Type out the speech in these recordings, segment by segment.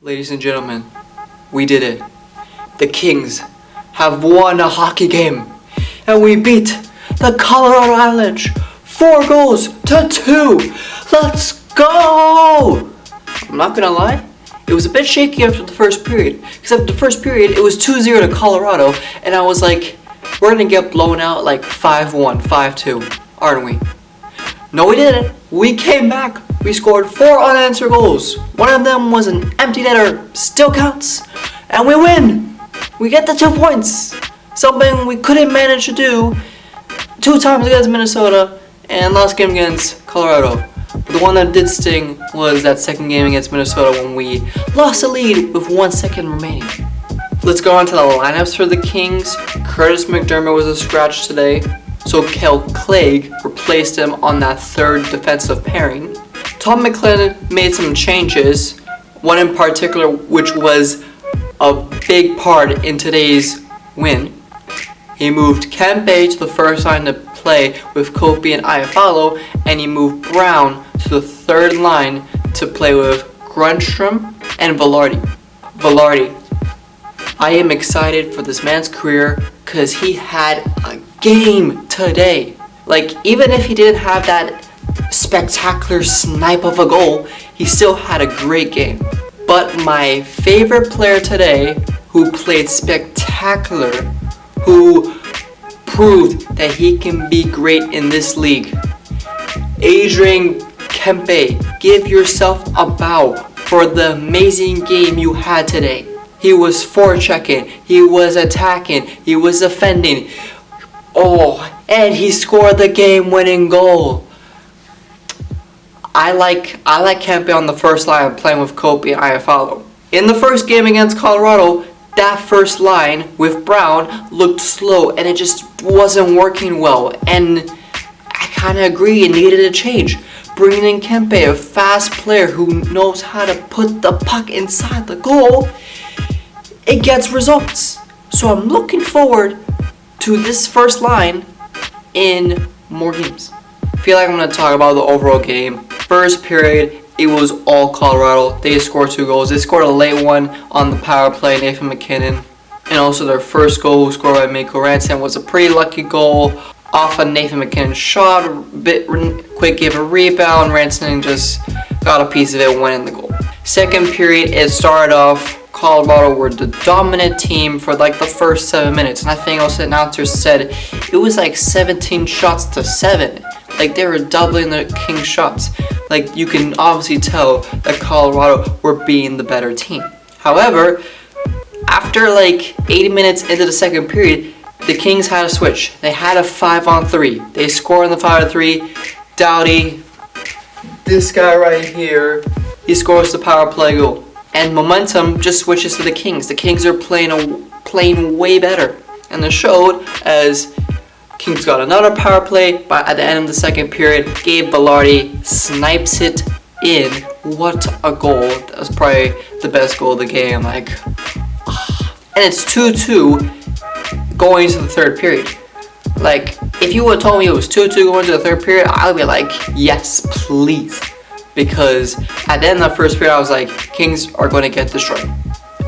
Ladies and gentlemen, we did it. The Kings have won a hockey game, and we beat the Colorado Avalanche 4-2. Let's go! I'm not gonna lie, it was a bit shaky after the first period, because after the first period it was 2-0 to Colorado, and I was like, we're gonna get blown out like 5-1, 5-2, aren't we? No, we didn't. We came back. We scored 4 unanswered goals. One of them was an empty netter, still counts. And we win. We get the 2 points. Something we couldn't manage to do 2 times against Minnesota and last game against Colorado. But the one that did sting was that second game against Minnesota when we lost the lead with 1 second remaining. Let's go on to the lineups for the Kings. Curtis McDermott was a scratch today, so Kel Clegg replaced him on that third defensive pairing. Tom McLennan made some changes, one in particular which was a big part in today's win. He moved Kempe to the first line to play with Kopi and Iafallo, and he moved Brown to the third line to play with Grundstrom and Velarde. I am excited for this man's career because he had a game today. Like, even if he didn't have that spectacular snipe of a goal, he still had a great game. But my favorite player today, who played spectacular, who proved that he can be great in this league, Adrian Kempe, give yourself a bow for the amazing game you had today. He was forechecking, he was attacking, he was defending. Oh, and he scored the game-winning goal. I like Kempe on the first line playing with Kopi and Iafallo. In the first game against Colorado, that first line with Brown looked slow and it just wasn't working well. And I kind of agree it needed a change. Bringing in Kempe, a fast player who knows how to put the puck inside the goal, it gets results. So I'm looking forward to this first line in more games. I feel like I'm going to talk about the overall game. First period, it was all Colorado. They scored 2 goals. They scored a late one on the power play, Nathan MacKinnon. And also their first goal scored by Mikko Rantanen was a pretty lucky goal off a Nathan MacKinnon shot. A bit quick, gave a rebound. Rantanen just got a piece of it, went in the goal. Second period, it started off Colorado were the dominant team for like the first 7 minutes, and I think also the announcer said it was like 17 shots to 7. Like they were doubling the Kings shots. Like you can obviously tell that Colorado were being the better team. However, after like 80 minutes into the second period, the Kings had a switch. They had a 5-on-3. They scored in the 5-on-3. Doughty, this guy right here, he scores the power play goal. And momentum just switches to the Kings. The Kings are playing way better. And it showed as Kings got another power play, but at the end of the second period, Gabe Velarde snipes it in. What a goal. That was probably the best goal of the game. And it's 2-2 going into the third period. Like, if you would have told me it was 2-2 going into the third period, I would be like, yes, please. Because at the end of the first period, I was like, Kings are going to get destroyed.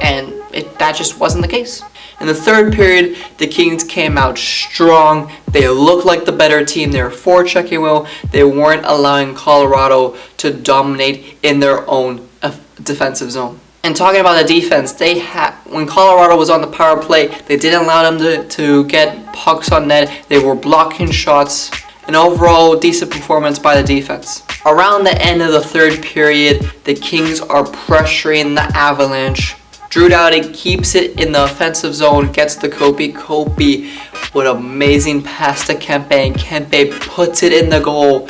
And that just wasn't the case. In the third period, the Kings came out strong. They looked like the better team. They were forechecking well. They weren't allowing Colorado to dominate in their own defensive zone. And talking about the defense, when Colorado was on the power play, they didn't allow them to get pucks on net. They were blocking shots. An overall decent performance by the defense. Around the end of the third period, the Kings are pressuring the Avalanche. Drew Doughty keeps it in the offensive zone, gets the Kopi with an amazing pass to Kempe, and Kempe puts it in the goal.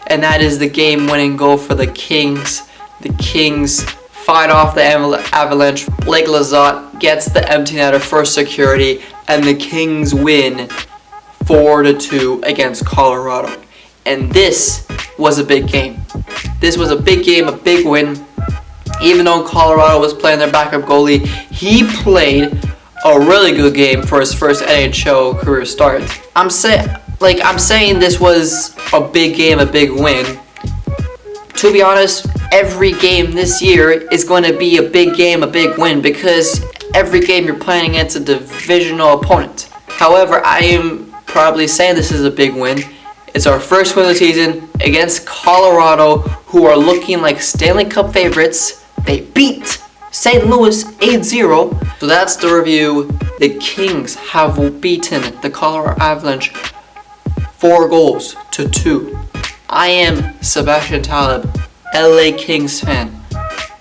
And that is the game-winning goal for the Kings. The Kings fight off the Avalanche. Blake Lizotte gets the empty netter for security, and the Kings win 4-2 against Colorado. And this was a big game. This was a big game, a big win. Even though Colorado was playing their backup goalie, he played a really good game for his first NHL career start. I'm saying this was a big game, a big win. To be honest, every game this year is going to be a big game, a big win, because every game you're playing against a divisional opponent. However, I am probably saying this is a big win. It's our first win of the season against Colorado, who are looking like Stanley Cup favorites. They beat St. Louis 8-0. So that's the review. The Kings have beaten the Colorado Avalanche 4-2. I am Sebastian Talib, LA Kings fan.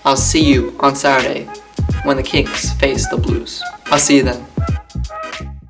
I'll see you on Saturday when the Kings face the Blues. I'll see you then.